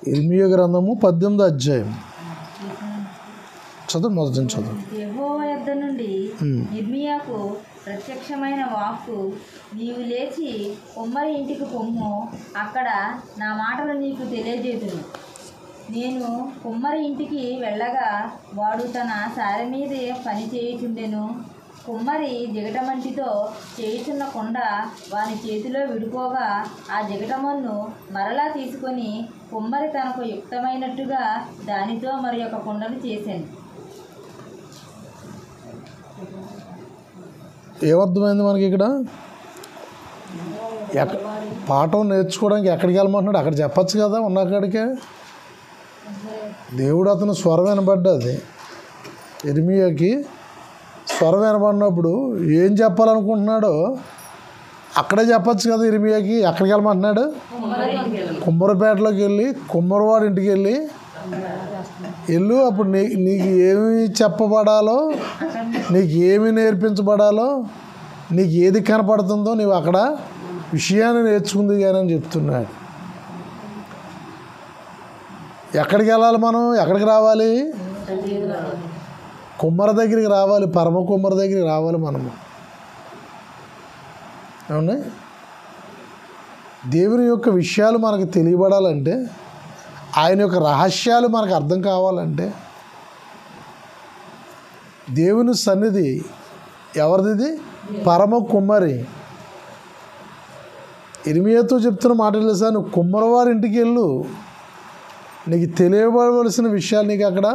ఇర్మియా గ్రంథము 18వ అధ్యాయం చదువు, మొదటి నుంచి చదువు. యెహోవా యొద్ద నుండి ఇర్మియాకు ప్రత్యక్షమైన వాక్కు, నీవు లేచి కుమ్మరి ఇంటికి పొమ్ము, అక్కడ నా మాటలు నీకు తెలియజేతును. నేను కుమ్మరి ఇంటికి వెళ్ళగా వాడు తన సారె మీద పని చేయుచుండెను. కుమ్మరి జిగటమంటితో చేయుచున్న కొండ వాని చేతిలో విడిపోగా ఆ జిగటమన్ను మరలా తీసుకొని కుమ్మరి తనకు యుక్తమైనట్టుగా దానితో మరి ఒక కొండను చేశాను. ఏమర్థమైంది మనకి ఇక్కడ? పాఠం నేర్చుకోవడానికి ఎక్కడికి వెళ్ళమంటున్నాడు? అక్కడ చెప్పచ్చు కదా, ఉన్నక్కడికే. దేవుడు అతను స్వరం వినబడ్డది. ఇర్మియాకి స్వరం వినబడినప్పుడు ఏం చెప్పాలనుకుంటున్నాడో అక్కడే చెప్పచ్చు కదా. ఇర్మియాకి ఎక్కడికి వెళ్ళమంటున్నాడు? కుమ్మరిపేటలోకి వెళ్ళి, కుమ్మరివాడి ఇంటికి వెళ్ళి వెళ్ళు. అప్పుడు నీకు ఏమి చెప్పబడాలో, నీకు ఏమి నేర్పించబడాలో, నీకు ఏది కనపడుతుందో నీవు అక్కడ విషయాన్ని నేర్చుకుంది కానీ అని చెప్తున్నాడు. ఎక్కడికి వెళ్ళాలి మనం? ఎక్కడికి రావాలి? కుమ్మరి దగ్గరికి రావాలి, పరమ కుమ్మరి దగ్గరికి రావాలి మనము. అవునా? దేవుని యొక్క విషయాలు మనకు తెలియబడాలంటే, ఆయన యొక్క రహస్యాలు మనకు అర్థం కావాలంటే, దేవుని సన్నిధి ఎవరిది? పరమ కుమ్మరి. ఇర్మియాతో చెప్తున్న మాట తెలుసా? నువ్వు కుమ్మరివారి ఇంటికి వెళ్ళు, నీకు తెలియబడవలసిన విషయాలు నీకు అక్కడ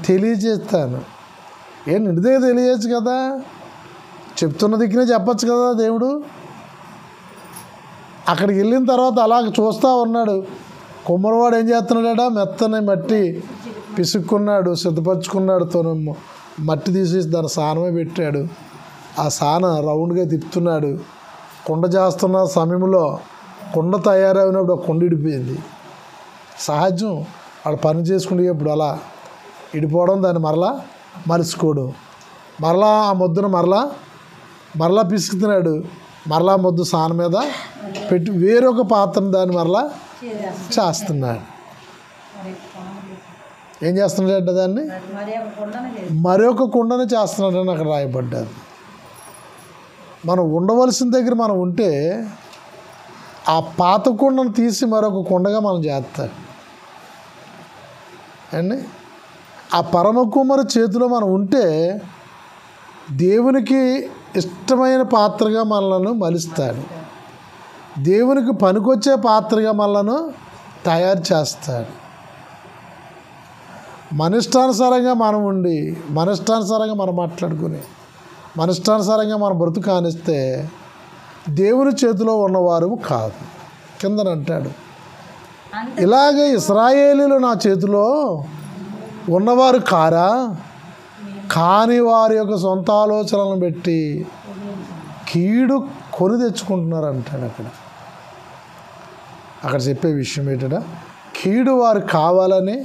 తెలియజేస్తాను. నిండి దగ్గర తెలియచ్చు కదా, చెప్తున్న దిక్కునే చెప్పచ్చు కదా దేవుడు. అక్కడికి వెళ్ళిన తర్వాత అలా చూస్తూ ఉన్నాడు. కుమ్మరివాడు ఏం చేస్తున్నాడట? మెత్తని మట్టి పిసుక్కున్నాడు, సిద్ధపరచుకున్నాడు. తను మట్టి తీసేసి దాని సానమే పెట్టాడు. ఆ సాన రౌండ్గా తిప్పుతున్నాడు. కుండ చేస్తున్న సమయంలో కుండ తయారైనప్పుడు ఆ కుండ ఇడిపోయింది. సహజం, వాడు పని చేసుకునేటప్పుడు అలా ఇడిపోవడం, దాన్ని మరలా మలుచుకోవడం, మరలా ఆ ముద్దను మరలా పిసుకుతున్నాడు. మరలా ముద్దు సాన మీద పెట్టి వేరొక పాత్రను దాన్ని మరలా చేస్తున్నాడు. ఏం చేస్తున్నాడంటే దాన్ని మరొక కుండను చేస్తున్నాడని అక్కడ రాయబడ్డారు. మనం ఉండవలసిన దగ్గర మనం ఉంటే ఆ పాత కుండను తీసి మరొక కుండగా మనం చేస్తాం అండి. ఆ పరమ కుమ్మరి చేతిలో మనం ఉంటే దేవునికి ఇష్టమైన పాత్రగా మనలను మలుస్తాడు. దేవునికి పనికొచ్చే పాత్రగా మనలను తయారు చేస్తాడు. మన ఇష్టానుసారంగా మనం ఉండి, మన ఇష్టానుసారంగా మనం మాట్లాడుకుని, మన ఇష్టానుసారంగా మన బ్రతుకు కానిస్తే దేవుని చేతిలో ఉన్నవారు కాదు. కిందన అంటాడు, ఇలాగే ఇశ్రాయేలీలు నా చేతిలో ఉన్నవారు కారా, కానీ వారి యొక్క సొంత ఆలోచనలను పెట్టి కీడు కొని తెచ్చుకుంటున్నారు అంటాడు. అక్కడ చెప్పే విషయం ఏంటంటే, కీడు వారు కావాలని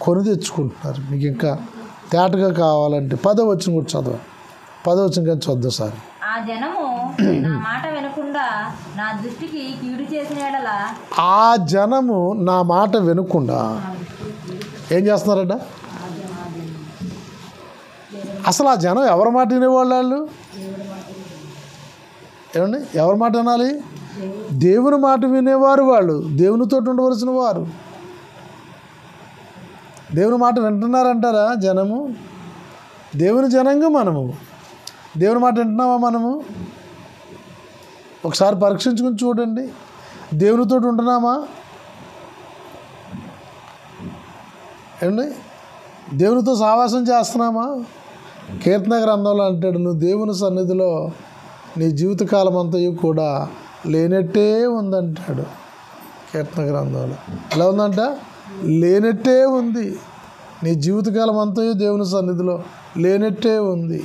కొని తెచ్చుకుంటున్నారు. మీకు ఇంకా తేటగా కావాలంటే 10వ వచనం కూడా చదవ, 10వ వచనం కానీ చదువు సార్. ఆ జనము నా మాట వినకుండా నా దృష్టికి కీడు చేసిన యెడల, ఆ జనము నా మాట వినకుండా ఏం చేస్తున్నారట? అసలు ఆ జనం ఎవరి మాట వినేవాళ్ళు? వాళ్ళు ఏమండి, ఎవరి మాట వినాలి? దేవుని మాట వినేవారు. వాళ్ళు దేవునితో ఉండవలసిన వారు. దేవుని మాట వింటున్నారంటారా జనము? దేవుని జనంగా మనము దేవుని మాట వింటున్నావా? మనము ఒకసారి పరీక్షించుకుని చూడండి. దేవునితో ఉంటున్నామా? ఏమండి, దేవునితో సావాసం చేస్తున్నామా? కీర్తన గ్రంథంలో అంటాడు, నువ్వు దేవుని సన్నిధిలో నీ జీవితకాలం అంతయు కూడా లేనట్టే ఉందంటాడు. కీర్తన గ్రంథంలో ఎలా ఉందంట? లేనట్టే ఉంది. నీ జీవితకాలం అంతయు దేవుని సన్నిధిలో లేనట్టే ఉంది.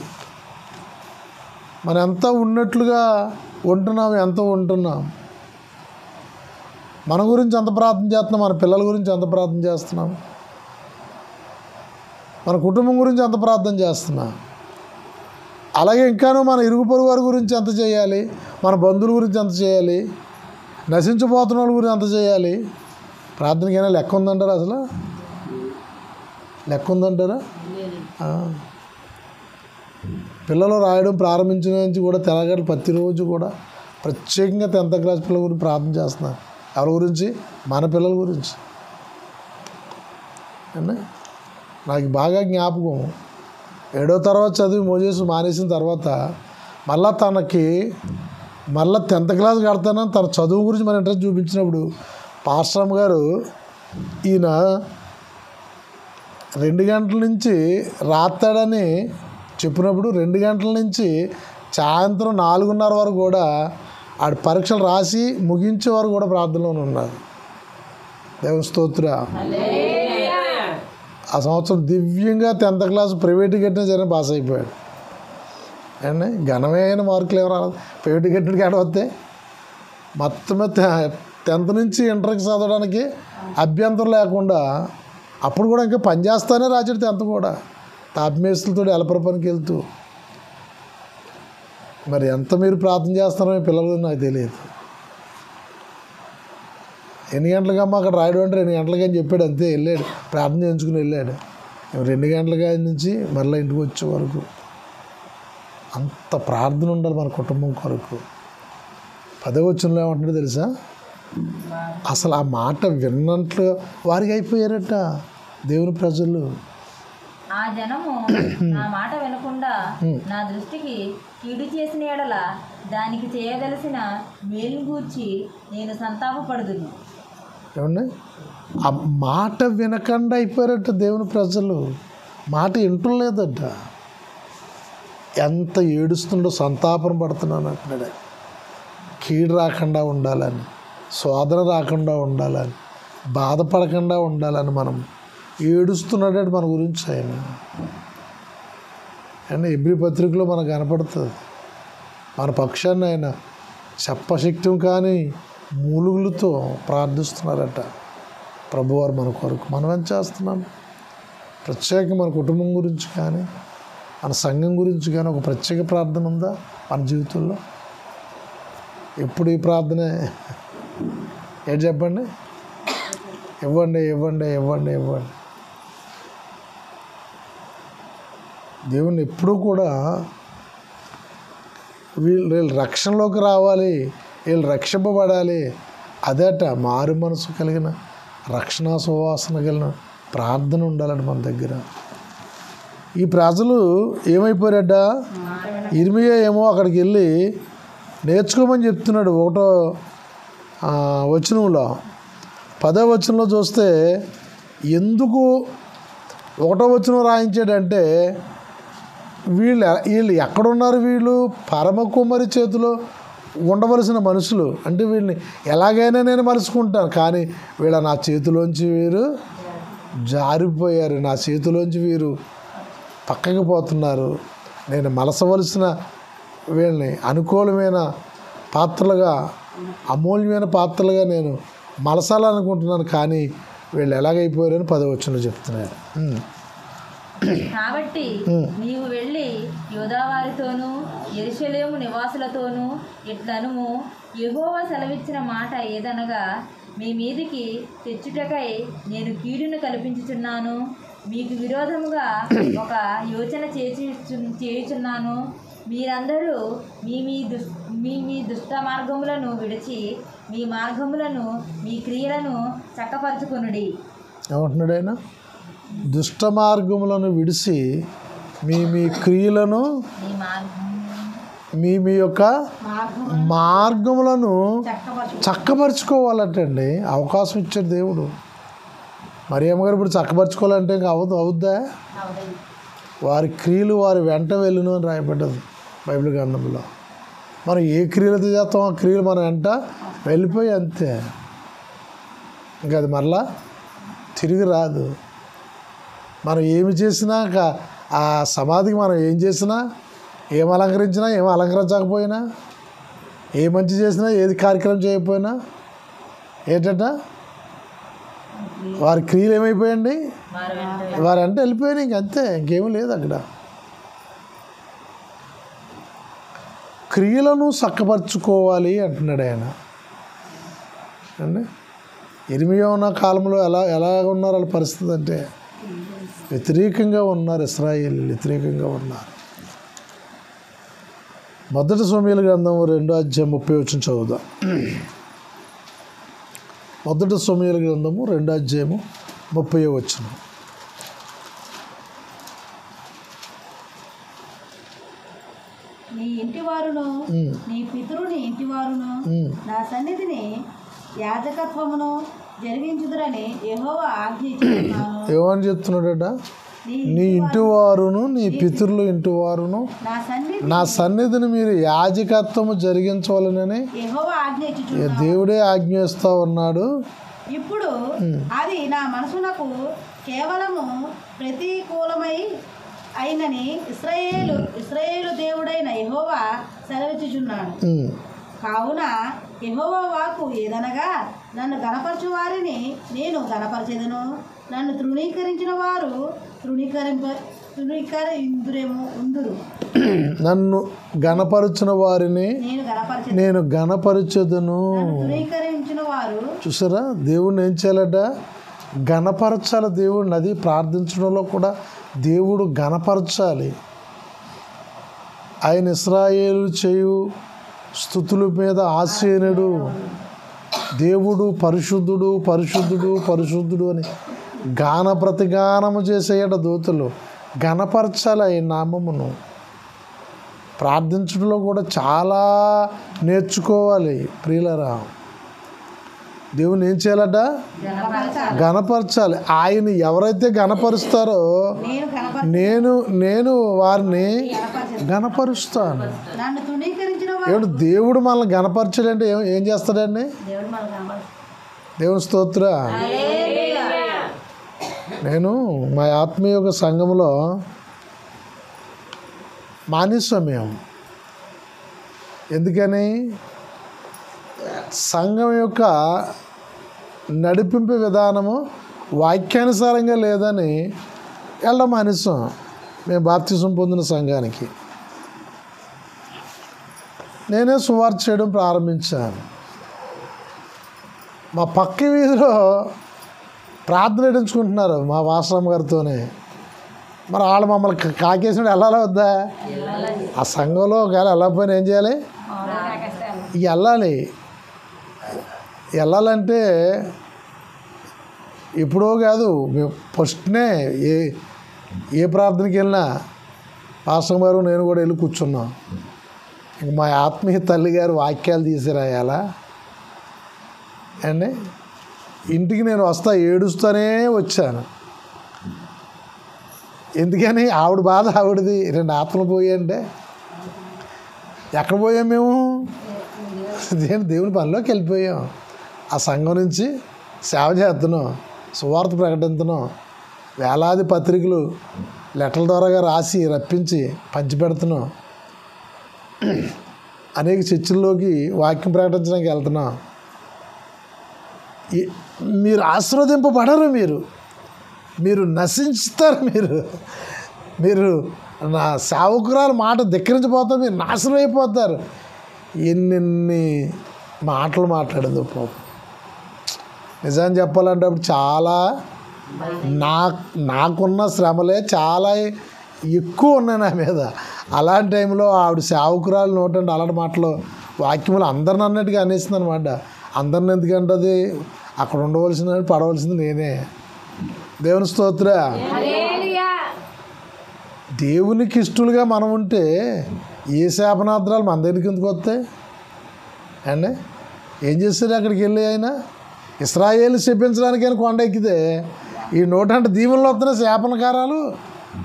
మనం ఎంత ఉన్నట్లుగా ఉంటున్నాం, ఎంత ఉంటున్నాం. మన గురించి ఎంత ప్రార్థన చేస్తున్నాం, మన పిల్లల గురించి ఎంత ప్రార్థన చేస్తున్నాం, మన కుటుంబం గురించి ఎంత ప్రార్థన చేస్తున్నాం. అలాగే ఇంకాను మన ఇరుగు పొరుగు వారి గురించి ఎంత చేయాలి, మన బంధువుల గురించి ఎంత చేయాలి, నశించిపోతున్న వాళ్ళ గురించి ఎంత చేయాలి. ప్రార్థనకైనా లెక్క ఉందంటారా? అసలు లెక్క ఉందంటారా? పిల్లలు రాయడం ప్రారంభించిన నుంచి కూడా తెల్లగడ్డ ప్రతిరోజు కూడా ప్రత్యేకంగా 10th క్లాస్ పిల్లల గురించి ప్రార్థన చేస్తున్నారు. ఎవరి గురించి? మన పిల్లల గురించి. నాకు బాగా జ్ఞాపకం, 7వ తరగతి చదివి మోజేసు మానేసిన తర్వాత మళ్ళీ తనకి 10th క్లాస్ కడతానని తన చదువు గురించి మన ఇంట్రెస్ట్ చూపించినప్పుడు పాస్టర్ గారు ఈయన 2 గంటల నుంచి రాస్తాడని చెప్పినప్పుడు 2 గంటల నుంచి సాయంత్రం 4:30 వరకు కూడా ఆడు పరీక్షలు రాసి ముగించే వరకు కూడా ప్రార్థనలోనే ఉన్నారు. దేవుని స్తోత్ర. ఆ సంవత్సరం దివ్యంగా 10th క్లాస్ ప్రైవేట్ కట్టిన సరే పాస్ అయిపోయాడు. అండి ఘనమైన మార్కులు ఎవరు రాలేదు. ప్రైవేట్ కట్టినకి ఎక్కడ వస్తాయి? మొత్తమే 10th నుంచి ఇంటర్కి చదవడానికి అభ్యంతరం లేకుండా అప్పుడు కూడా ఇంకా పని చేస్తానే రాజాడు 10th కూడా తాపిమేస్తులతో ఎలపర పనికి వెళ్తూ. మరి ఎంత మీరు ప్రార్థన చేస్తారో మీ పిల్లలు నాకు తెలియదు. ఎన్ని గంటలకమ్మా అక్కడ రాయడం అంటే 2 గంటలకి అని చెప్పాడు, అంతే. వెళ్ళాడు, ప్రార్థన చేయించుకుని వెళ్ళాడు. 2 గంటలకి నుంచి మరలా ఇంటికి వచ్చే వరకు అంత ప్రార్థన ఉండాలి మన కుటుంబం కొరకు. 10వ వచనంలో ఏమంటున్నాడు తెలుసా? అసలు ఆ మాట విన్నట్లు వారికి అయిపోయారట దేవుని ప్రజలు. ఆ జనము నా మాట వినకుండా నా దృష్టికి కీడు చేసిన ఎడల దానికి చేయదలసిన మేలు గూర్చి నేను సంతాపపడుదును. ఏమండి? ఆ మాట వినకుండా అయిపోయారట దేవుని ప్రజలు. మాట వింటలేదట. ఎంత ఏడుస్తుండో, సంతాపం పడుతున్నాను అంటున్నాడు. కీడు రాకుండా ఉండాలని, శోధన రాకుండా ఉండాలని, బాధపడకుండా ఉండాలని మనం ఏడుస్తున్నాడు మన గురించి ఆయన. అండ్ ఎబ్రి పత్రికలో మనకు కనపడుతుంది మన పక్షాన్ని ఆయన చెప్పశక్యం కానీ మూలుగులతో ప్రార్థిస్తున్నారట ప్రభువారు మన కొరకు. మనం ఏం చేస్తున్నాం? ప్రత్యేకంగా మన కుటుంబం గురించి కానీ మన సంఘం గురించి కానీ ఒక ప్రత్యేక ప్రార్థన ఉందా మన జీవితంలో? ఎప్పుడు ఈ ప్రార్థనే? ఏంటి చెప్పండి? ఇవ్వండి ఇవ్వండి ఇవ్వండి ఇవ్వండి. దేవుని ఎప్పుడూ కూడా వీళ్ళు రక్షణలోకి రావాలి, వీళ్ళు రక్షింపబడాలి, అదేట మారు మనసు కలిగిన రక్షణ సువాసన కలిగిన ప్రార్థన ఉండాలండి మన దగ్గర. ఈ ప్రజలు ఏమైపోయారట? ఇర్మియా ఏమో అక్కడికి వెళ్ళి నేర్చుకోమని చెప్తున్నాడు. 1వ వచనంలో 10వ వచనంలో చూస్తే ఎందుకు 1వ వచనం రాయించాడంటే వీళ్ళు ఎక్కడున్నారు? వీళ్ళు పరమ కుమారి చేతిలో ఉండవలసిన మనుషులు. అంటే వీళ్ళని ఎలాగైనా నేను మలుచుకుంటాను, కానీ వీళ్ళ నా చేతిలోంచి వీరు జారిపోయారు, నా చేతిలోంచి వీరు పక్కకి పోతున్నారు. నేను మలసవలసిన వీళ్ళని అనుకూలమైన పాత్రలుగా, అమూల్యమైన పాత్రలుగా నేను మలసాలనుకుంటున్నాను, కానీ వీళ్ళు ఎలాగైపోయారని 10వ వచనంలో చెప్తున్నారు. కాబట్టి నీవు వెళ్ళి యూదా వారితోనూ యెరూషలేము నివాసులతోనూ ఇట్లనుము, యెహోవా సెలవిచ్చిన మాట ఏదనగా, మీ మీదికి తెచ్చుటకై నేను కీడును కల్పించుచున్నాను, మీకు విరోధముగా ఒక యోచన చేయుచున్నాను. మీరందరూ మీ దుష్ట మార్గములను విడిచి మీ మార్గములను మీ క్రియలను చక్కపరచుకొనుడి. ఏమంటున్నాడు ఆయన? దుష్ట మార్గములను విడిచి మీ క్రియలను మీ యొక్క మార్గములను చక్కపరుచుకోవాలంటండి. అవకాశం ఇచ్చాడు దేవుడు. మరియమ్మ గారు ఇప్పుడు చక్కపరుచుకోవాలంటే ఇంకా అవుద్దా? వారి క్రియలు వారి వెంట వెళ్ళును అని రాయబడ్డది బైబిల్ గ్రంథంలో. మనం ఏ క్రియలతో చేస్తాం ఆ క్రియలు మన వెంట వెళ్ళిపోయి అంతే. ఇంకా అది మరలా తిరిగి రాదు. మనం ఏమి చేసినా ఆ సమాధికి మనం ఏం చేసినా, ఏం అలంకరించినా, ఏం అలంకరించకపోయినా, ఏ మంచి చేసినా, ఏది కార్యక్రమం చేయకపోయినా ఏంటంట వారి క్రియలు ఏమైపోయండి? వారి అంటే వెళ్ళిపోయినాయి. ఇంకంతే, ఇంకేమీ లేదు అక్కడ. క్రియలను చక్కపరుచుకోవాలి అంటున్నాడు ఆయన అండి. ఇర్మియా ఉన్న కాలంలో ఎలా ఉన్నారు వాళ్ళ పరిస్థితి అంటే వ్యతిరేకంగా ఉన్నారు. ఇశ్రాయేలు వ్యతిరేకంగా ఉన్నారు. మొదటి సమూయేలు గ్రంథం 2:30 చదువుదాం. మొదటి సమూయేలు గ్రంథము 2:30. నీ ఇంటి వారును నీ పితరుని ఇంటి వారును నా సన్నిధిని యాజకత్వమును జరిగించుదురని యెహోవా ఆజ్ఞ ఇచ్చుచున్నాను. ఏమని చెప్తున్నాడట? నీ ఇంటి వారును నీ పితరులు ఇంటి వారును నా సన్నిధిని మీరు యాజకత్వము జరిగించవాలనని యెహోవా ఆజ్ఞ ఇచ్చుచున్నాను. దేవుడే ఆజ్ఞయిస్తా ఉన్నాడు. ఇప్పుడు అది నా మనసునకు కేవలము ప్రతికూలమై అయినని ఇశ్రాయేలు దేవుడైన యెహోవా సెలవిచ్చుచున్నాడు. కావున యెహోవా వాక్కు ఏదనగా, నన్ను గణపరచు వారిని నేను గణపరచెదను, నన్ను తృణీకరించిన వారు ఉందురు. నన్ను గణపరచిన వారిని నేను గణపరచెదను. తృణీకరించిన వారు చూసారా, దేవుణ్ణి ఏం చేయాలట? గణపరచాలి. దేవుడిని అది ప్రార్థించడంలో కూడా దేవుడు గణపరచాలి. ఆయన ఇశ్రాయేలు చేయు స్తుతుల మీద ఆసీనుడు. దేవుడు పరిశుద్ధుడు పరిశుద్ధుడు పరిశుద్ధుడు అని గాన ప్రతిగానము చేసేయట దూతలు. గణపరచాలి ఆయన నామమును. ప్రార్థించడంలో కూడా చాలా నేర్చుకోవాలి ప్రియులరా. దేవుని ఏం చేయాలట? గణపరచాలి. ఆయన ఎవరైతే గణపరుస్తారో నేను వారిని గణపరుస్తాను. ఏమిటి దేవుడు మనల్ని గణపరచాడంటే ఏం చేస్తాడండి? దేవుని స్తోత్ర. నేను మా ఆత్మీయ సంఘంలో మానేసాం మేము. ఎందుకని? సంఘం యొక్క నడిపింపు విధానము వాక్యానుసారంగా లేదని వెళ్ళడం మానేసాం. మేము బాప్తిసం పొందిన సంఘానికి నేనే సువార్త చేయడం ప్రారంభించాను. మా పక్క వీధిలో ప్రార్థన పెట్టించుకుంటున్నారు మా వాసరామ్ గారితోనే. మరి వాళ్ళు మమ్మల్ని కాకేసినప్పుడు వెళ్ళాలా వద్దా? ఆ సంఘంలో ఒకవేళ వెళ్ళకపోయినా ఏం చేయాలి? వెళ్ళాలంటే ఎప్పుడో కాదు, ఫస్ట్నే ఏ ప్రార్థనకి వెళ్ళినా పాస్టర్ గారు నేను కూడా వెళ్ళి కూర్చున్నాం. ఇంక మా ఆత్మీయ తల్లి గారు వాక్యాలు తీసిరాయాలా అండి. ఇంటికి నేను ఏడుస్తూనే వచ్చాను. ఎందుకని? ఆవిడ బాధ ఆవిడది. 2 ఆత్మలు పోయాయంటే ఎక్కడ పోయాం మేము? దేవుని పనిలోకి వెళ్ళిపోయాం. ఆ సంఘం నుంచి సేవ చేస్తున్నాం, సువార్త ప్రకటిస్తున్నాం, వేలాది పత్రికలు లెటర్ల ద్వారా రాసి రప్పించి పంచిపెడుతున్నాం, అనేక చర్చిల్లోకి వాక్యం ప్రకటించడానికి వెళ్తున్నాం. మీరు ఆశీర్వదింపబడరు, మీరు నశించుతారు. మీరు నా సేవకురాలు మాట ధిక్కరించిపోతారు, మీరు నాశనం అయిపోతారు. ఎన్నెన్ని మాటలు మాట్లాడింది పాపం. నిజాన్ని చెప్పాలంటే అప్పుడు చాలా నాకున్న శ్రమలే చాలా ఎక్కువ ఉన్నాయి నా మీద. అలాంటి టైంలో ఆవిడ సేవకురాలు నోటండి అలాంటి మాటలు వాక్యములు అందరిని అన్నట్టుగా అనేసింది అనమాట. అందరిని ఎందుకంటే అది అక్కడ ఉండవలసింది పడవలసింది నేనే. దేవుని స్తోత్ర. దేవునికి ఇష్టలుగా మనం ఉంటే ఏ శాపనార్థాలు మన దగ్గరికి ఎందుకు వస్తాయి అండి? ఏం చేస్తారు అక్కడికి వెళ్ళి? ఆయన ఇశ్రాయేలు శపించడానికి ఆయన కొండ ఎక్కితే ఈ నోటంటే దీవుల్లో వస్తున్న శాపనకారాలు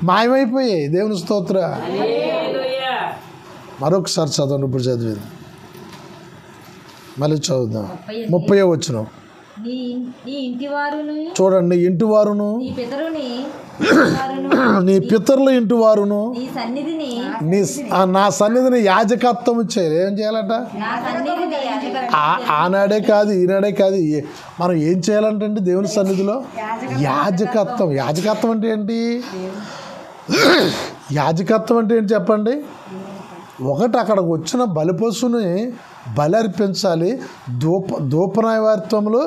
మాయమైపోయాయి. దేవుని స్తోత్ర. మరొకసారి చదవండి. ఇప్పుడు చదివింది మళ్ళీ చదువుదాం. 30వ వచనం చూడండి. ఇంటి వారును నీ పితరుల ఇంటి వారును నా సన్నిధిని యాజకత్వం చేయాలి. ఏం చేయాలట? ఆనాడే కాదు ఈనాడే కాదు, మనం ఏం చేయాలంటే దేవుని సన్నిధిలో యాజకత్వం. యాజకత్వం అంటే ఏంటి? యాజకత్వం అంటే ఏంటి చెప్పండి? ఒకటి, అక్కడికి వచ్చిన బలిపశుని బలి అర్పించాలి. ధూప నైవేద్యములు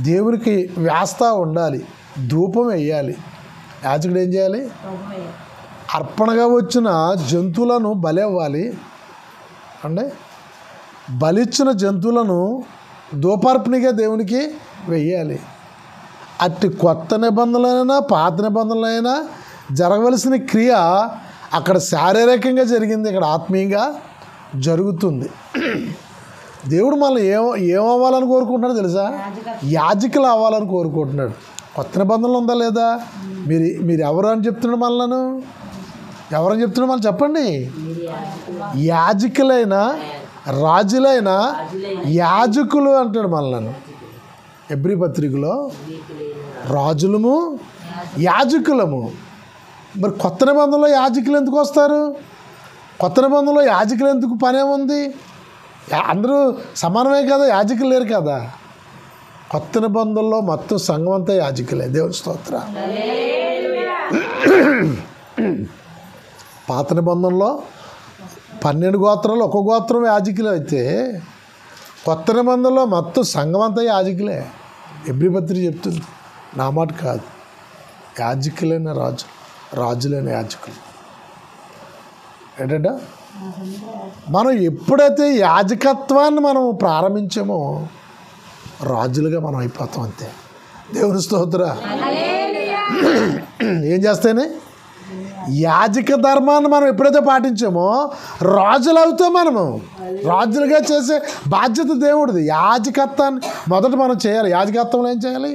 దేవునికి వేస్తూ ఉండాలి, ధూపం వేయాలి. యాజకుడు ఏం చేయాలి? అర్పణగా వచ్చిన జంతువులను బలి ఇవ్వాలి అంటే బలిచ్చిన జంతువులను ధూపార్పణగా దేవునికి వెయ్యాలి. అట్టి కొత్త నిబంధనలైనా పాత నిబంధనలైనా జరగవలసిన క్రియ అక్కడ శారీరకంగా జరిగింది, ఇక్కడ ఆత్మీయంగా జరుగుతుంది. దేవుడు మనల్ని ఏమవ్వాలని కోరుకుంటున్నాడు తెలుసా? యాజకులు అవ్వాలని కోరుకుంటున్నాడు. కొత్త నిబంధనలు ఉందా లేదా? మీరు ఎవరు అని చెప్తున్నాడు మనలను? ఎవరని చెప్తున్నాడు మనం చెప్పండి? యాజకులైన రాజులైన యాజకులు అంటాడు మనలను. హెబ్రీ పత్రికలో రాజులము యాజకులము. మరి కొత్త నిబంధనలో యాజకులు ఎందుకు వస్తారు? కొత్త నిబంధనలో యాజకులు ఎందుకు పనేముంది? అందరూ సమానమే కదా, యాజకులు లేరు కదా. కొత్త నిబంధనలో మొత్తం సంఘం అంతా యాజకులే. దేవుని స్తోత్రం. పాత నిబంధనలో 12 గోత్రాలు ఒక గోత్రం యాజకులు అయితే, కొత్త నిబంధనలో మొత్తం సంఘం అంతా యాజకులే. హెబ్రీ పత్రిక చెప్తుంది, నా మాట కాదు. యాజకులైన రాజులైన యాజకులు ఏంటంటే మనం ఎప్పుడైతే యాజకత్వాన్ని మనం ప్రారంభించామో రాజులుగా మనం అయిపోతాం అంతే. దేవుని స్తోత్రం. ఏం చేస్తేనే యాజక ధర్మాన్ని మనం ఎప్పుడైతే పాటించామో రాజులు అవుతాం. మనము రాజులుగా చేసే బాధ్యత దేవుడిది. యాజకత్వాన్ని మొదట మనం చేయాలి. యాజకత్వంలో ఏం చేయాలి?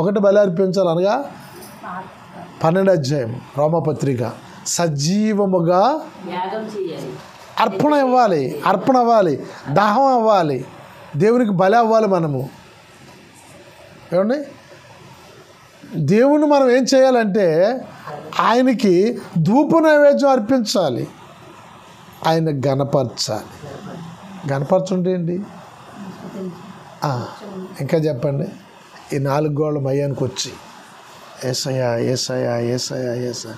1 బలి అర్పించాలి అనగా 12వ అధ్యాయం రోమపత్రిక, సజీవముగా అర్పణ అవ్వాలి, దాహం అవ్వాలి, దేవునికి బలి అవ్వాలి. మనము ఏమండి దేవుణ్ణి మనం ఏం చేయాలంటే ఆయనకి ధూప నైవేద్యం అర్పించాలి, ఆయన గణపరచాలి. గణపరచుంటే ఏంటి? ఇంకా చెప్పండి. ఈ 4 గోళ్ళ మయ్యానికి వచ్చి ఏసయ్యా ఏసయ్యా ఏసయ్యా ఏసయ్యా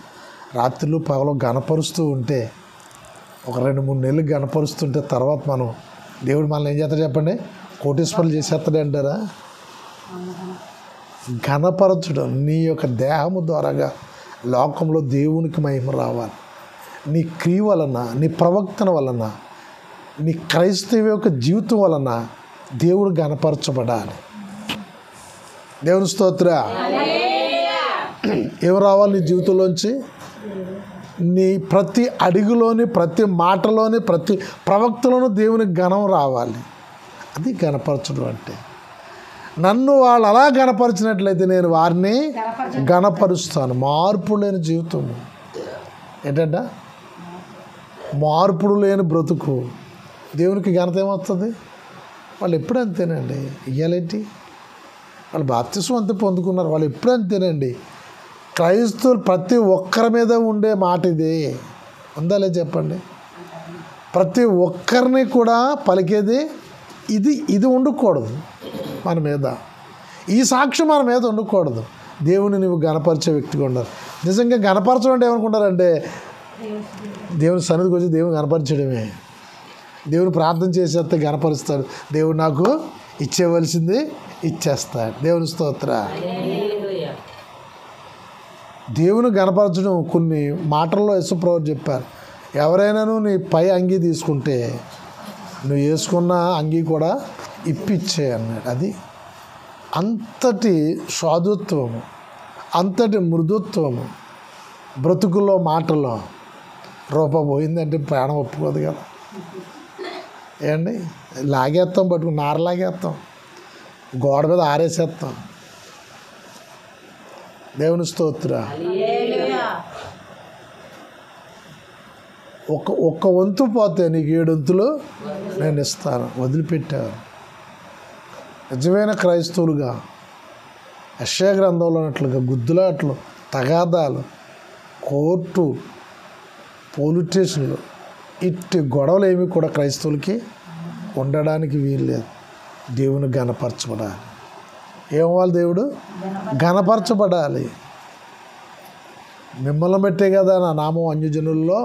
రాత్రులు పగలు గణపరుస్తూ ఉంటే, ఒక 2-3 నెలలు గణపరుస్తుంటే తర్వాత మనం దేవుడు మనల్ని ఏం చేస్తాడు చెప్పండి? కోటీశ్వరులు చేసేస్తాడు అంటారా? ఘనపరచడం నీ యొక్క దేహము ద్వారాగా లోకంలో దేవునికి మహిమ రావాలి. నీ క్రియ వలన, నీ ప్రవక్తన వలన, నీ క్రైస్తవ యొక్క జీవితం వలన దేవుడు ఘనపరచబడాలి. దేవుని స్తోత్ర. ఏం రావాలి నీ జీవితంలోంచి? నీ ప్రతి అడుగులోని, ప్రతి మాటలోని, ప్రతి ప్రవక్తలోనూ దేవునికి ఘనం రావాలి. అది ఘనపరచడం అంటే. నన్ను వాళ్ళు అలా గణపరిచినట్లయితే నేను వారిని గణపరుస్తాను. మార్పు లేని జీవితం ఏంటంట? మార్పుడు లేని బ్రతుకు. దేవునికి ఘనత ఏమవుతుంది? వాళ్ళు ఎప్పుడు అంతేనండి. ఇయ్యాలేంటి? వాళ్ళు బాప్తిసం అంతే పొందుకున్నారు, వాళ్ళు ఎప్పుడు అంతేనండి. క్రైస్తవులు ప్రతి ఒక్కరి మీద ఉండే మాట ఇదే. ఉందా లేదు చెప్పండి? ప్రతి ఒక్కరిని కూడా పలికేది ఇది ఉండకూడదు మన మీద. ఈ సాక్ష్యం మన మీద ఉండకూడదు. దేవుని నువ్వు గణపరిచే వ్యక్తిగా ఉండాలి. నిజంగా గణపరచడం అంటే ఏమనుకుంటారంటే దేవుని సన్నిధికి వచ్చి దేవుని గణపరచడమే. దేవుని ప్రార్థన చేసేస్తే గణపరుస్తాడు. దేవుడు నాకు ఇచ్చేవలసింది ఇచ్చేస్తాడు. దేవుని స్తోత్ర. దేవుని గణపరచడం కొన్ని మాటల్లో యేసుప్రభువు చెప్పారు. ఎవరైనాను నీ పై అంగీ తీసుకుంటే నువ్వు వేసుకున్న అంగీ కూడా ఇప్పిచ్చే అన్నాడు. అది అంతటి సాధుత్వము, అంతటి మృదుత్వము బ్రతుకుల్లో, మాటల్లో. రూపం పోయిందంటే ప్రాణం ఒప్పుకోదు కదా. ఏమండి? లాగేస్తాం, పట్టుకుని నారలాగేస్తాం, గోడ మీద ఆరేసేస్తాం. దేవుని స్తోత్ర. ఒక్క వంతు పోతే నీకు 7 వంతులు నేను ఇస్తాను. వదిలిపెట్టారు. నిజమైన క్రైస్తవులుగా యెషయా గ్రంథంలో ఉన్నట్లుగా గుద్దులాట్లు, తగాదాలు, కోర్టు, పోలీస్ స్టేషన్లు, ఇట్టి గొడవలు ఏమి కూడా క్రైస్తవులకి ఉండడానికి వీల్లేదు. దేవుని ఘనపరచబడాలి. ఏమవ్వాలి? దేవుడు ఘనపరచబడాలి. మిమ్మల్ని బట్టే కదా నా నామం అన్యజనుల్లో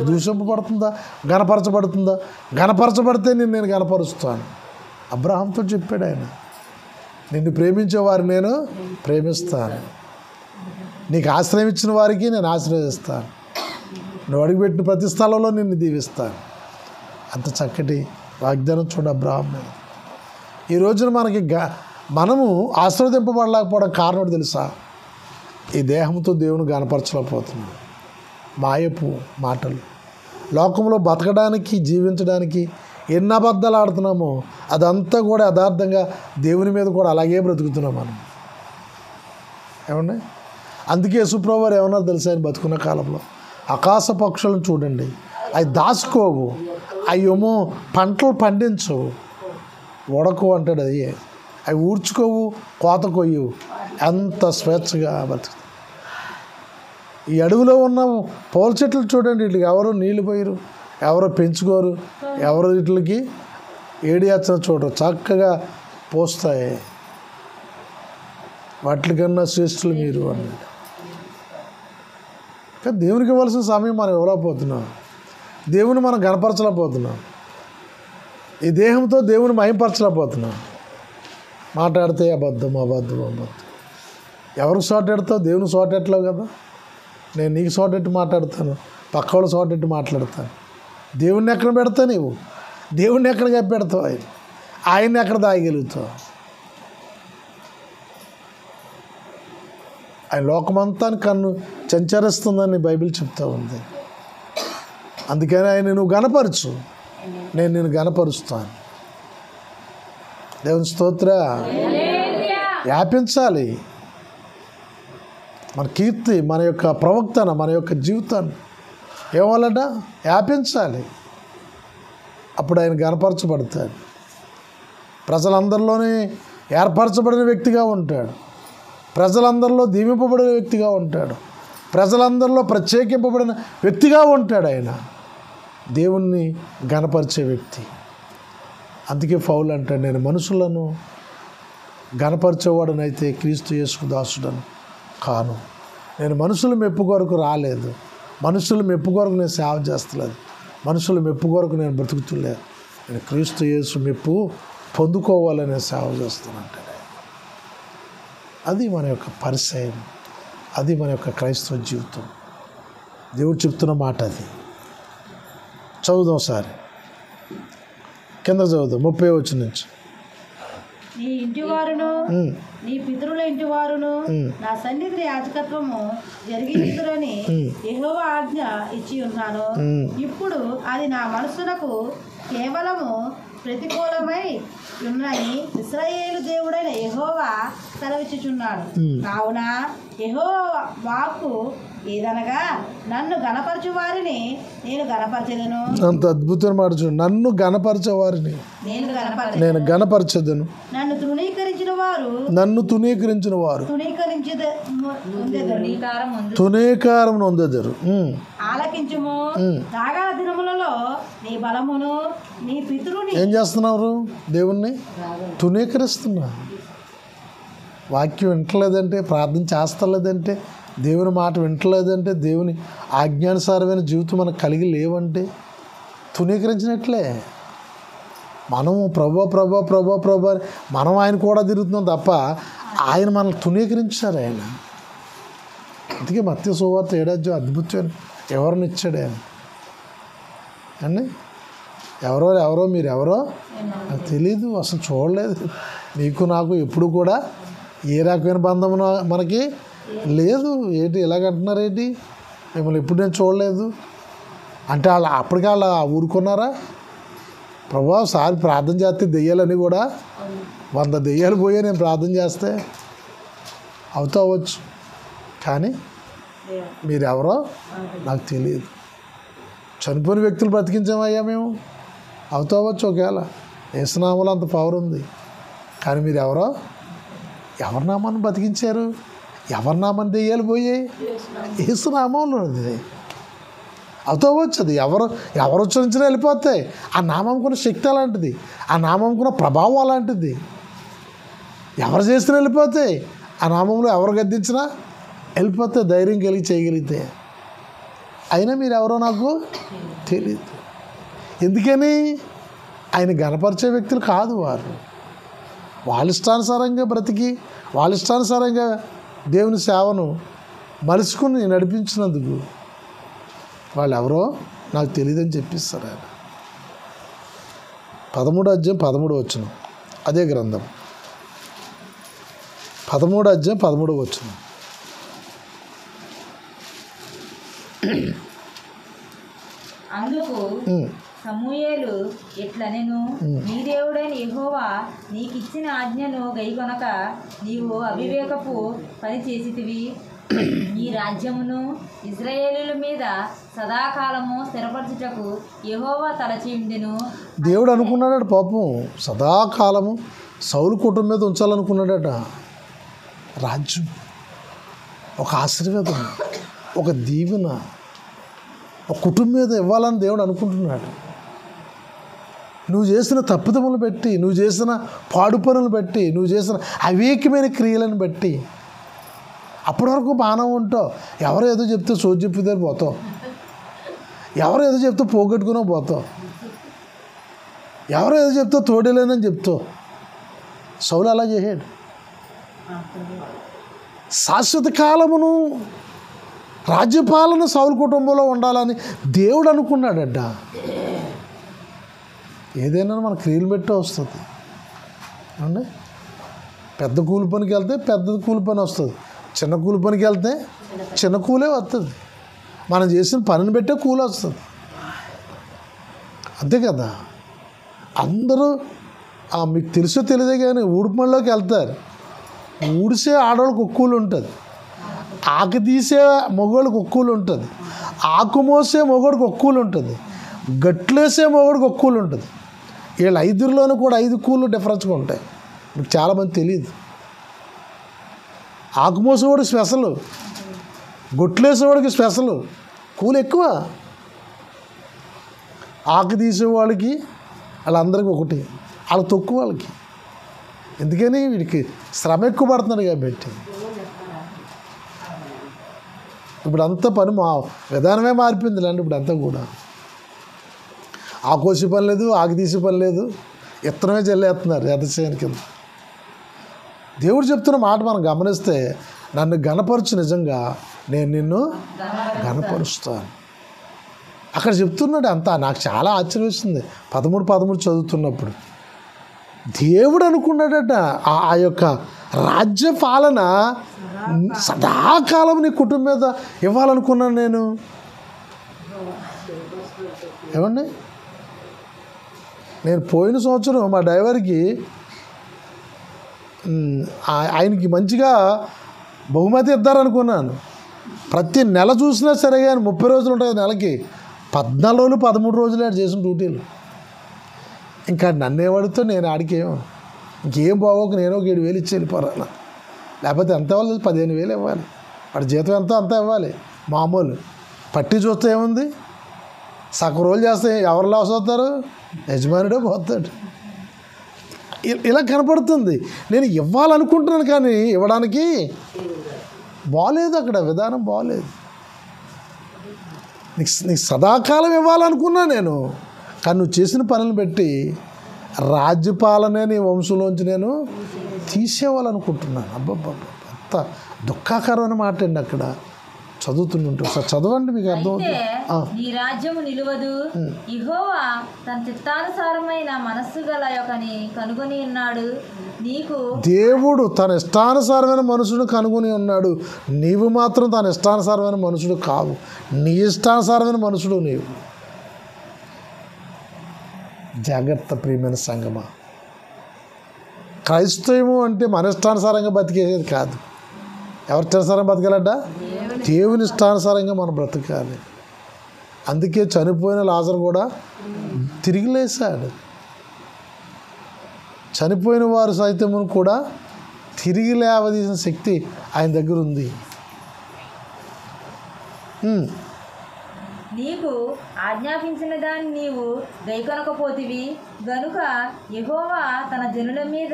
దూషింపబడుతుందా, గణపరచబడుతుందా? గణపరచబడితే నేను గణపరుస్తాను. అబ్రహాంతో చెప్పాడు ఆయన, నిన్ను ప్రేమించే వారిని నేను ప్రేమిస్తాను, నీకు ఆశ్రయం ఇచ్చిన వారికి నేను ఆశ్రయిస్తాను, నువ్వు అడుగుపెట్టిన ప్రతి స్థలంలో నిన్ను దీవిస్తాను. అంత చక్కటి వాగ్దానం చూడ అబ్రహాం. ఈ రోజున మనము ఆశీర్వదింపబడలేకపోవడం కారణం తెలుసా? ఈ దేహంతో దేవుని గణపరచలేకపోతున్నాం. మాయపు మాటలు, లోకంలో బతకడానికి జీవించడానికి ఎన్ని అబద్ధాలు ఆడుతున్నామో అదంతా కూడా యథార్థంగా దేవుని మీద కూడా అలాగే బ్రతుకుతున్నాం మనం. ఏమండి? అందుకే యేసుప్రభువు వారు ఏమన్నా తెలుసా? ఆయన బతుకున్న కాలంలో ఆకాశ పక్షులను చూడండి, అవి దాచుకోవు, అవేమో పంటలు పండించవు, ఉడకు అంటాడు, అవి ఊడ్చుకోవు, కోత కొయ్యవు, ఎంత స్వేచ్ఛగా బతుకు. ఈ అడవిలో ఉన్న పూల చెట్లు చూడండి, వీటికి ఎవరు నీళ్ళు పోయరు, ఎవరో పెంచుకోరు, ఎవరు వీటికి ఏడియాచన చూడరు, చక్కగా పోస్తాయి. వాటికన్నా శ్రేష్ఠులు మీరు అన్నాడు. కానీ దేవునికి ఇవ్వాల్సిన సమయం మనం ఇవ్వలేకపోతున్నాం, దేవుని మనం గణపరచలేకపోతున్నాం, ఈ దేహంతో దేవుని మహింపరచలేకపోతున్నాం. మాట్లాడితే అబద్ధం అబద్ధం అబద్ధం. ఎవరికి సోటెడతావు? దేవుని సోటెట్టలేవు కదా. నేను నీకు సోటెట్టి మాట్లాడతాను, పక్క వాళ్ళు సోటెట్టి మాట్లాడతాను. దేవుణ్ణి ఎక్కడ పెడతావు? నీవు దేవుణ్ణి ఎక్కడ కప్పెడతావు? ఆయన్ని ఎక్కడ దాగలుగుతావు? ఆయన లోకమంతా కన్ను సంచరిస్తుందని బైబిల్ చెప్తా ఉంది. అందుకని ఆయన నువ్వు గణపరచు, నేను నిన్ను గణపరుస్తాను. దేవుని స్తోత్ర. వ్యాపించాలి మన కీర్తి, మన యొక్క ప్రవక్తన, మన యొక్క జీవితాన్ని ఏమోలట వ్యాపించాలి. అప్పుడు ఆయన గణపరచబడతాడు. ప్రజలందరిలోనే ఏర్పరచబడిన వ్యక్తిగా ఉంటాడు, ప్రజలందరిలో దీవింపబడిన వ్యక్తిగా ఉంటాడు, ప్రజలందరిలో ప్రత్యేకింపబడిన వ్యక్తిగా ఉంటాడు. ఆయన దేవుణ్ణి గణపరిచే వ్యక్తి. అందుకే పౌలు అంటాడు, నేను మనుషులను గణపరిచేవాడనైతే క్రీస్తు యేసుకు దాసుడను కాను. నేను మనుషుల మెప్పు కొరకు రాలేదు, మనుషుల మెప్పు కొరకు నేను సేవ చేస్తలేదు, మనుషుల మెప్పు కొరకు నేను బ్రతుకుతులేదు, నేను క్రీస్తు యేసు మెప్పు పొందుకోవాలని సేవ చేస్తానంటాడు. అది మన యొక్క పరిచయం, అది మన యొక్క క్రైస్తవ జీవితం. దేవుడు చెప్తున్న మాట అది. చదువుదాం ఒకసారి, కింద చదువుదాం 30 వచ్చిన నుంచి. నీ ఇంటివారును నీ పితరుల ఇంటివారును నా సన్నిధి యాజకత్వము జరిగించుదురని యెహోవా ఆజ్ఞ ఇచ్చి ఉన్నాను. ఇప్పుడు అది నా మనస్సునకు కేవలము ప్రతికూలమై ఉన్నని ఇశ్రాయేలు దేవుడైన యెహోవా సెలవిచ్చుచున్నాడు. కావున యెహోవా వాక్కు ఏదనగా, నన్ను గణపరచు వారిని నేను గణపరచెదను. అంత అద్భుతమైన మాట చూడండి. నన్ను గణపరచే వారిని నేను గణపరచెదను. నన్ను తృణీకరించిన వారు తునీకారం నొందెదరు. ఆలకించుము. రాగల దినములలో నీ బలమును నీ పితరుని ఏం చేస్తున్నారు? దేవుణ్ణి తునీకరిస్తున్నా. వాక్యం వింటలేదంటే, ప్రార్థన చేస్తలేదంటే, దేవుని మాట వింటలేదంటే, దేవుని ఆజ్ఞానుసారమైన జీవితం మనకు కలిగి లేవంటే తునీకరించినట్లే. మనము ప్రభు ప్రభు ప్రభు ప్రభు అని మనం ఆయన కూడా తిరుగుతున్నాం తప్ప ఆయన మనల్ని తునీకరించారు. ఆయన అందుకే మత్తయి సువార్త 7వ అధ్యాయం అద్భుతమైన ఎవరిని ఇచ్చాడు ఆయన అండి. ఎవరో మీరు ఎవరో నాకు తెలీదు, అసలు చూడలేదు. మీకు నాకు ఎప్పుడు కూడా ఏ రకమైన బంధం మనకి లేదు. ఏంటి ఇలాగంటున్నారు? ఏంటి మిమ్మల్ని ఎప్పుడు నేను చూడలేదు అంటే అప్పటికే వాళ్ళు ఊరుకున్నారా? ప్రభు సారి ప్రార్థన చేస్తే దెయ్యాలని కూడా 100 దెయ్యాలు పోయే నేను ప్రార్థన చేస్తే అవ్వచ్చు, కానీ మీరెవరో నాకు తెలియదు. చనిపోయిన వ్యక్తులు బ్రతికించామయ్యా మేము, అవ్వచ్చు. ఒకవేళ యేసునామంలో అంత పవర్ ఉంది, కానీ మీరు ఎవరో, ఎవరి నామాన్ని బతికించారు? ఎవరి నామాన్ని దెయ్యాలు పోయాయి? యేసునామంలో ఉంది. అవ్వచ్చు. అది ఎవరు ఉచ్చరించినా వెళ్ళిపోతాయి. ఆ నామంకున్న శక్తి అలాంటిది, ఆ నామంకున్న ప్రభావం అలాంటిది. ఎవరు చేసినా వెళ్ళిపోతాయి. ఆ నామంలో ఎవరు గద్దించినా వెళ్ళిపోతే ధైర్యం కలిగి చేయగలిగితే, అయినా మీరు ఎవరో నాకు తెలియదు. ఎందుకని? ఆయన గణపరిచే వ్యక్తులు కాదు వారు. వాళ్ళ ఇష్టానుసారంగా బ్రతికి వాళ్ళ ఇష్టానుసారంగా దేవుని సేవను మలుచుకుని నడిపించినందుకు వాళ్ళు ఎవరో నాకు తెలియదని చెప్పిస్తారు ఆయన. 13 అదే గ్రంథం 13 అందుకు సమూయేలు ఇట్లనెను, నీ దేవుడైన యెహోవా నీకిచ్చిన ఆజ్ఞను గైకొనక నీవు అవివేకపు పని చేసితివి. నీ రాజ్యమును ఇశ్రాయేలీయుల మీద సదాకాలము స్థిరపరచుటకు యెహోవా తలచియుండెను. దేవుడు అనుకున్నాడట పాపం, సదాకాలము సౌలు కుటుంబం మీద ఉంచాలనుకున్నాడట. రాజ్యం, ఒక ఆశీర్వాదం, ఒక దీవెన ఒక కుటుంబం మీద ఇవ్వాలని దేవుడు అనుకుంటున్నాడు. నువ్వు చేసిన తప్పిదములు బట్టి, నువ్వు చేసిన పాడు పనులు బట్టి, నువ్వు చేసిన అవివేకమైన క్రియలను బట్టి అప్పటి వరకు బాగానే ఉంటావు. ఎవరో ఏదో చెప్తే సోది చెప్పితే పోతావు, ఎవరో ఏదో చెప్తే పోగొట్టుకునే పోతావు, ఎవరో ఏదో చెప్తే తోడేలేనని చెప్తావు. సౌలు అలా చేసాడు. శాశ్వత కాలమును రాజ్యపాలన సౌలు కుటుంబంలో ఉండాలని దేవుడు అనుకున్నాడట. ఏదైనా మన క్రియలు బట్టి వస్తుంది అండి. పెద్ద కూలి పనికి వెళ్తే పెద్ద కూలి పని వస్తుంది, చిన్న కూలి పనికి వెళ్తే చిన్న కూలే వస్తుంది. మనం చేసిన పనిని బట్టే కూలి వస్తుంది, అంతే కదా. అందరూ మీకు తెలుసో తెలియదే కానీ ఊడి పనిలోకి వెళ్తారు. ఊడిసే ఆడవాళ్ళకి ఒక కూలి ఉంటుంది, ఆకు తీసే మగవాళ్ళకి ఒక కూలి ఉంటుంది, ఆకు మోసే మగవాడికి ఒక కూలి ఉంటుంది, గట్లేసే మగవాడికి ఒక కూలి ఉంటుంది. వీళ్ళ 5లోనూ కూడా 5 కూళ్ళు డిఫరెన్స్గా ఉంటాయి. మీకు చాలామంది తెలియదు. ఆకు మోసేవాడికి స్పెషల్, గొట్లేసేవాడికి స్పెషల్, కూలి ఎక్కువ. ఆకు తీసేవాళ్ళకి వాళ్ళందరికీ ఒకటి, వాళ్ళకి తక్కువ వాళ్ళకి. ఎందుకని? వీడికి శ్రమ ఎక్కువ పడుతున్నాడు కాబట్టి. ఇప్పుడు అంతా పని విధానమే మారిపోయింది లేండి. ఇప్పుడు అంతా కూడా ఆకోసి పని లేదు, ఆకు తీసే పని లేదు, ఇత్తనమే చల్లేస్తున్నారు ఎదసేని కింద. దేవుడు చెప్తున్న మాట మనం గమనిస్తే, నన్ను గణపరచు, నిజంగా నేను నిన్ను గణపరుస్తాను. అక్కడ చెప్తున్నాడు అంతా. నాకు చాలా ఆశ్చర్యం వేస్తుంది 13 చదువుతున్నప్పుడు. దేవుడు అనుకున్నాడట ఆ యొక్క రాజ్య పాలన సదాకాలం నీ కుటుంబం మీద ఇవ్వాలనుకున్నాను నేను. ఏమండి, నేను పోయిన సంవత్సరం మా డ్రైవర్కి ఆయనకి మంచిగా బహుమతి ఇద్దారనుకున్నాను. ప్రతి నెల చూసినా సరే కానీ 30 రోజులు ఉంటాయి నెలకి, 14 రోజులు 13 రోజులు ఆడు చేసిన డ్యూటీలు. ఇంకా నన్ను ఏమడితో నేను ఆడికేమో ఇంకేం బాగోక నేను ఒక 7,000 ఇచ్చి వెళ్ళిపోరాను. లేకపోతే ఎంత ఇవ్వాలి? 15,000 ఇవ్వాలి. వాడి జీతం ఎంతో అంతా ఇవ్వాలి. మామూలు పట్టి చూస్తే ఏముంది, సగం రోజులు చేస్తే ఎవరు లాస్ అవుతారు? యజమానుడే పోతాడు. ఇలా కనపడుతుంది. నేను ఇవ్వాలనుకుంటున్నాను కానీ ఇవ్వడానికి బాగలేదు, అక్కడ విధానం బాగలేదు. నీకు సదాకాలం ఇవ్వాలనుకున్నా నేను, కానీ నువ్వు చేసిన పనులను బట్టి రాజ్యపాలనే నీ వంశంలోంచి నేను తీసేవాలనుకుంటున్నాను. అబ్బబ్బబ్బ, అంత దుఃఖకరమైన మాట అండి. అక్కడ చదువుతుంటారు సార్, చదవండి, మీకు అర్థమవుతుంది. నీ రాజ్యము నిలువదు, యెహోవా తన చిత్తానుసారమైన మనస్సు గల యొక్కని కనుగొని ఉన్నాడు. నీకు దేవుడు తన ఇష్టానుసారమైన మనుషుడు కనుగొని ఉన్నాడు. నీవు మాత్రం తన ఇష్టానుసారమైన మనుషుడు కావు. నీ ఇష్టానుసారమైన మనుషుడు నీవు. జాగ్రత్త ప్రియమైన సంగమా. క్రైస్తవము అంటే మన ఇష్టానుసారంగా బతికేది కాదు. ఎవరి ఇష్టానుసారంగా బతకాలట? దేవుని ఇష్టానుసారంగా మనం బ్రతకాలి. అందుకే చనిపోయిన లాజరు కూడా తిరిగి లేచాడు. చనిపోయిన వారు సైతమును కూడా తిరిగి లేవదీసిన శక్తి ఆయన దగ్గర ఉంది. నీకు ఆజ్ఞాపించిన దాన్ని నీవు గైకొనకపోతివి గనుక యెహోవా తన జనుల మీద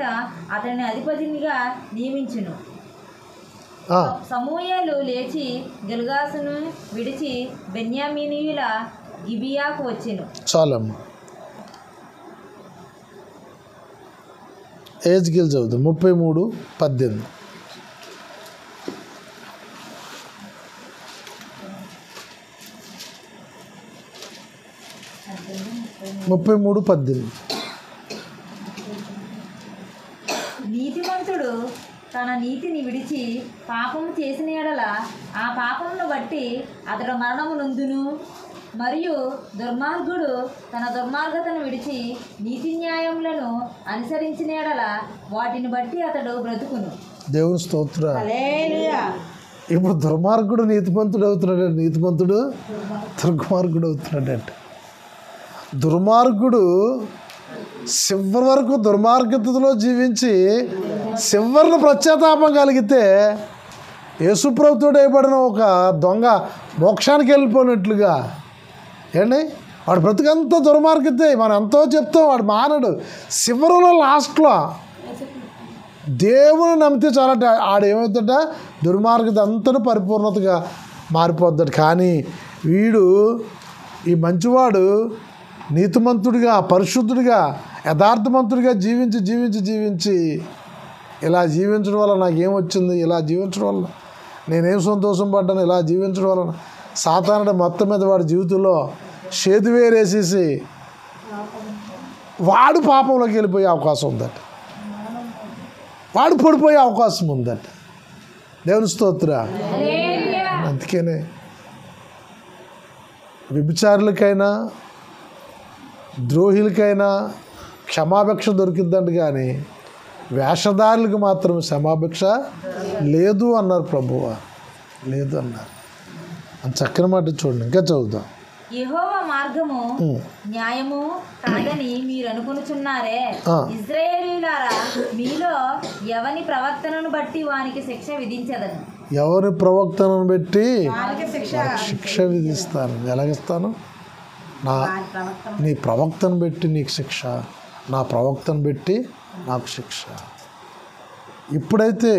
అతని అధిపతినిగా నియమించును. సమూయేలు లేచి గిల్గాసును విడిచి బెన్యామీనీయుల గిబియాకు వచ్చెను. చాలమ్మ. ఏజ్కేలు చదువుతాం 33:18. 33:18. నీతిమంతుడు తన నీతిని విడిచి పాపము చేసిన యెడల ఆ పాపమును బట్టి అతడు మరణము నొందును. మరియు దుర్మార్గుడు తన దుర్మార్గతను విడిచి నీతి న్యాయములను అనుసరించిన యెడల వాటిని బట్టి అతడు బ్రతుకును. దేవుని స్తోత్రం. హల్లెలూయా. ఇప్పుడు దుర్మార్గుడు నీతిమంతుడు అవుతున్నాడంట, నీతిమంతుడు దుర్మార్గుడు అవుతున్నాడంట. దుర్మార్గుడు చివరి వరకు దుర్మార్గతలో జీవించి చివరిన పశ్చాత్తాపం కలిగితే యేసుప్రభుతో వేయబడిన ఒక దొంగ మోక్షానికి వెళ్ళిపోయినట్లుగా. ఏండి, వాడు బ్రతుకంతా దుర్మార్గతే. మనం ఎంతో చెప్తాం, వాడు మానడు. చివరిలో లాస్ట్లో దేవుని నమ్మితే చాలంట ఆడేమవుతాడ, దుర్మార్గత అంతా పరిపూర్ణతగా మారిపోద్దాడు. కానీ వీడు, ఈ మంచివాడు నీతిమంతుడిగా, పరిశుద్ధుడిగా, యథార్థమంతుడిగా జీవించి జీవించి జీవించి ఇలా జీవించడం వల్ల నాకేమొచ్చింది, ఇలా జీవించడం వల్ల నేనేం సంతోషం పడ్డాను, ఇలా జీవించడం వలన సాతానుడు మొత్తం మీద వాడి జీవితంలో చేదు వేరేసేసి వాడు పాపంలోకి వెళ్ళిపోయే అవకాశం ఉందట, వాడు పడిపోయే అవకాశం ఉందట. దేవుని స్తోత్రం. అందుకనే వ్యభిచారులకైనా ద్రోహులకైనా క్షమాభిక్ష దొరికిద్దంట, కానీ వేషధారులకు మాత్రం క్షమాభిక్ష లేదు అన్నారు ప్రభువ, లేదు అన్నారు. అని చక్కని మాట చూడండి. ఇంకా చదువుదాం. యెహోవా మార్గము న్యాయము కాదని మీరు అనుకొనుచున్నారే. ఇశ్రాయేలీయులారా, మీలో ఎవని ప్రవర్తనను బట్టి వానికి శిక్ష విధించదను. ఎవరి ప్రవక్తను బట్టి శిక్ష విధిస్తాను. ఎలాగిస్తాను? నీ ప్రవక్తను బట్టి నీకు శిక్ష, నా ప్రవక్తను బట్టి నాకు శిక్ష. ఇప్పుడైతే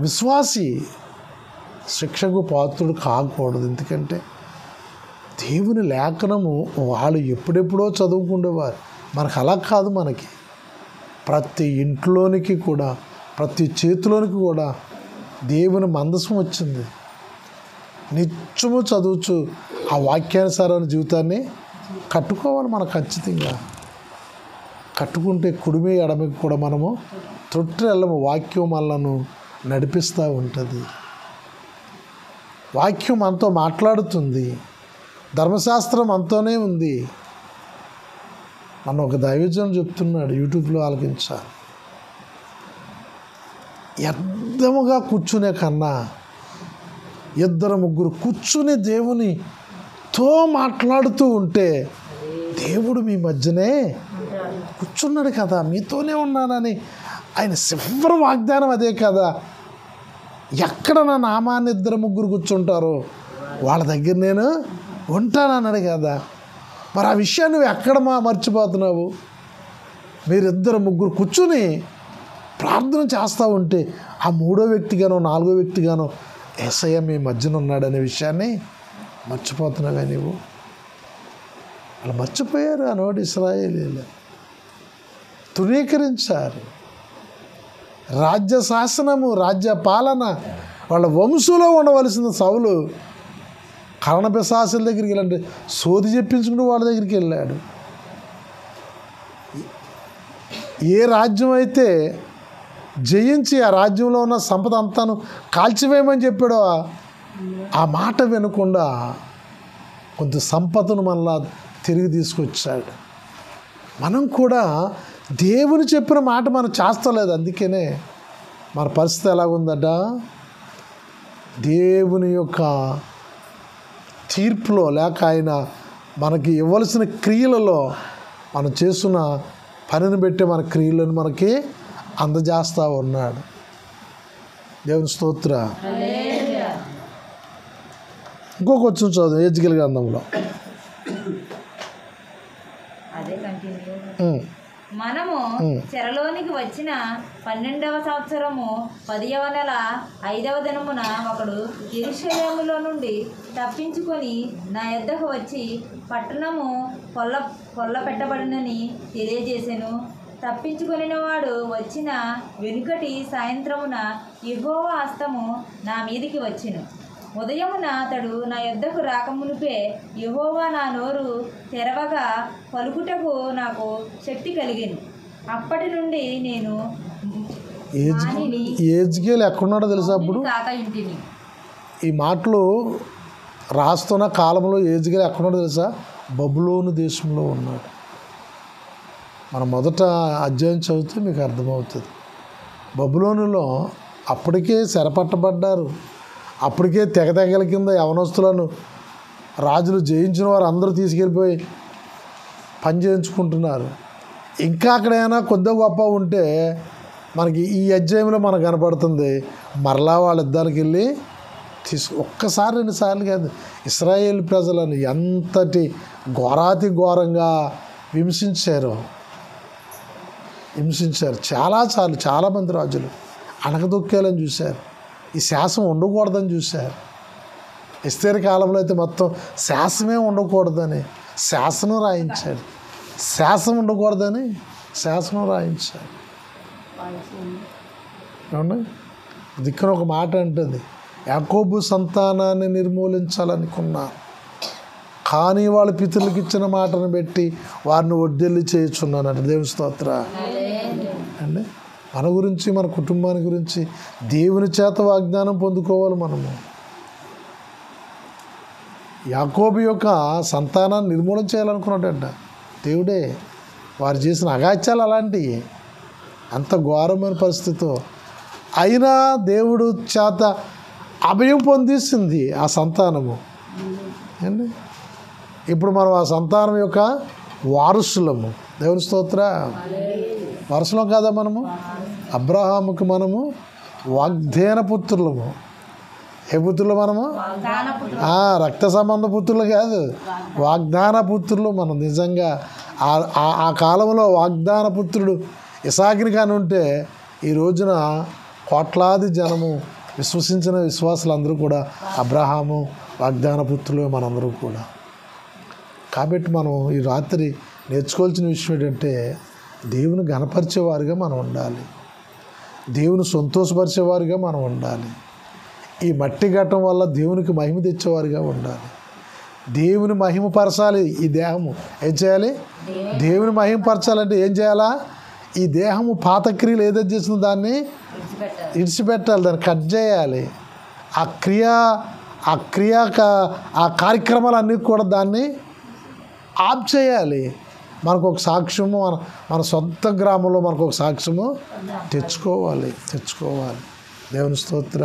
విశ్వాసి శిక్షకు పాత్రుడు కాకూడదు. ఎందుకంటే దేవుని లేఖనము వాళ్ళు ఎప్పుడెప్పుడో చదువుకుండేవారు. మనకు అలా కాదు. మనకి ప్రతి ఇంట్లోనికి కూడా, ప్రతి చేతిలోనికి కూడా దేవుని మందసం వచ్చింది. నిత్యము చదువుచు ఆ వాక్యానుసారమైన జీవితాన్ని కట్టుకోవాలి. మనం ఖచ్చితంగా కట్టుకుంటే కుడిమి ఎడమికి కూడా మనము తొట్టి వెళ్ళము. వాక్యం మనలను నడిపిస్తూ ఉంటుంది. వాక్యం మనతో మాట్లాడుతుంది. ధర్మశాస్త్రం మనతోనే ఉంది. నన్ను ఒక దైవజనం చెప్తున్నాడు, యూట్యూబ్లో ఆలకించాలి. యర్థముగా కూర్చునే కన్నా ఇద్దరు ముగ్గురు కూర్చుని దేవునితో మాట్లాడుతూ ఉంటే దేవుడు మీ మధ్యనే కూర్చున్నాడు కదా, మీతోనే ఉన్నానని ఆయన చివరి వాగ్దానం అదే కదా. ఎక్కడ నా నామాన్ని ఇద్దరు ముగ్గురు కూర్చుంటారో వాళ్ళ దగ్గర నేను ఉంటానన్నాడు కదా. మరి ఆ విషయాన్ని నువ్వు ఎక్కడ మర్చిపోతున్నావు? మీరిద్దరు ముగ్గురు కూర్చుని ప్రార్థన చేస్తూ ఉంటే ఆ మూడో వ్యక్తిగానో నాలుగో వ్యక్తిగానో యేసయ్య మీ మధ్యన ఉన్నాడనే విషయాన్ని మర్చిపోతున్నావే నువ్వు. అలా మర్చిపోయారు ఆనాడు ఇశ్రాయేలీయులు, తృణీకరించారు. రాజ్య శాసనము, రాజ్య పాలన వాళ్ళ వంశంలో ఉండవలసిన సౌలు కరణపిశాసుల దగ్గరికి వెళ్ళండి సోది చెప్పించుకుంటూ వాళ్ళ దగ్గరికి వెళ్ళాడు. ఏ రాజ్యం అయితే జయించి ఆ రాజ్యంలో ఉన్న సంపద అంతాను కాల్చివేయమని చెప్పాడో ఆ మాట వినకుండా కొంత సంపదను మనలా తిరిగి తీసుకొచ్చాడు. మనం కూడా దేవుని చెప్పిన మాట మనం చేస్తలేదు. అందుకనే మన పరిస్థితి ఎలాగుందట, దేవుని యొక్క తీర్పులో లేక ఆయన మనకి ఇవ్వాల్సిన క్రియలలో మనం చేస్తున్న పనిని బట్టి మన క్రియలను మనకి అందజేస్తూ ఉన్నాడు. దేవుని స్తోత్ర. ఇంకొక వచ్చిన చదువు ఎజ్కేలు గ్రంథంలో. మనము చెరలోనికి వచ్చిన 12వ సంవత్సరము 10వ నెల 5వ దినమున ఒకడు యెరూషలేములో నుండి తప్పించుకొని నా యొద్దకు వచ్చి పట్టణము కొల్ల పెట్టబడినని తెలియజేసెను. తప్పించుకొనిన వాడు వచ్చిన వెనుకటి సాయంత్రమున యెహోవా హస్తము నా మీదికి వచ్చెను. ఉదయమున అతడు నా యొద్దకు రాకమునుపే యెహోవా నా నోరు తెరవగా పలుకుటకు నాకు శక్తి కలిగింది. అప్పటి నుండి నేను ఏజ్కేల్ ఎక్కడున్నాడో తెలుసా? అప్పుడు కాక ఇంటిని ఈ మాటలు రాస్తున్న కాలంలో ఏజ్కేల్ ఎక్కడున్నాడో తెలుసా? బబులోను దేశంలో ఉన్నాడు. మనం మొదట అధ్యాయం చదివితే మీకు అర్థమవుతుంది. బబులోనులో అప్పటికే చెరపట్టబడ్డారు. అప్పటికే తెగల కింద యవనస్తులను రాజులు జయించిన వారు అందరూ తీసుకెళ్ళిపోయి పని చేయించుకుంటున్నారు. ఇంకా అక్కడైనా కొద్దిగా గొప్ప ఉంటే మనకి ఈ అధ్యాయంలో మనకు కనపడుతుంది. మరలా వాళ్ళిద్దరికి వెళ్ళి ఒక్కసారి 2 సార్లు కాదు, ఇశ్రాయేల్ ప్రజలను ఎంతటి ఘోరాతి ఘోరంగా హింసించారు. చాలాసార్లు చాలామంది రాజులు అణగదొక్కేయాలని చూశారు. ఈ శాసనం ఉండకూడదని చూశారు. ఎస్తేరు కాలంలో అయితే మొత్తం శాసనమే ఉండకూడదని శాసనం రాయించాడు. శాసనం ఉండకూడదని శాసనం రాయించాడు. అవునా? దిక్కున ఒక మాట అంటుంది, యాకోబు సంతానాన్ని నిర్మూలించాలనుకున్నాను, కానీ వాళ్ళ పితరులకు ఇచ్చిన మాటను బట్టి వారిని ఒడ్డెల్లి చేయుచున్నానంట. దేవుని స్తోత్ర అండి. మన గురించి, మన కుటుంబాన్ని గురించి దేవుని చేత వాగ్దానం పొందుకోవాలి మనము. యాకోబు యొక్క సంతానాన్ని నిర్మూలన చేయాలనుకున్నాడంట దేవుడే. వారు చేసిన అగాత్యాలు అలాంటివి, అంత ఘోరమైన పరిస్థితితో అయినా దేవుడు చేత అభయం పొందిస్తుంది ఆ సంతానము అండి. ఇప్పుడు మనం ఆ సంతానం యొక్క వారసులము. దేవుని స్తోత్ర. వారసులం కాదా మనము? అబ్రహాముకు మనము వాగ్దాన పుత్రులము. ఏ పుత్రులు మనము? రక్త సంబంధ పుత్రులు కాదు, వాగ్దాన పుత్రులు మనం. నిజంగా ఆ కాలంలో వాగ్దాన పుత్రుడు ఇసాకుని కాని ఉంటే ఈ రోజున కోట్లాది జనము విశ్వసించిన విశ్వాసులందరూ కూడా అబ్రహాము వాగ్దాన పుత్రులు మనందరూ కూడా. కాబట్టి మనం ఈ రాత్రి నేర్చుకోవాల్సిన విషయం ఏంటంటే దేవుని గణపరిచేవారుగా మనం ఉండాలి, దేవుని సంతోషపరిచేవారుగా మనం ఉండాలి. ఈ మట్టి ఘట్టం వల్ల దేవునికి మహిమ తెచ్చేవారుగా ఉండాలి. దేవుని మహిమపరచాలి. ఈ దేహము ఏం చేయాలి? దేవుని మహిమపరచాలంటే ఏం చేయాలా? ఈ దేహము పాత క్రియలు ఏదైతే చేసిన దాన్ని ఇడిచిపెట్టాలి, దాన్ని కట్ చేయాలి. ఆ కార్యక్రమాలన్నీ కూడా దాన్ని ఆఫ్ చేయాలి. మనకు ఒక సాక్ష్యము, మన సొంత గ్రామంలో మనకు ఒక సాక్ష్యము తెచ్చుకోవాలి. దేవుని స్తోత్ర.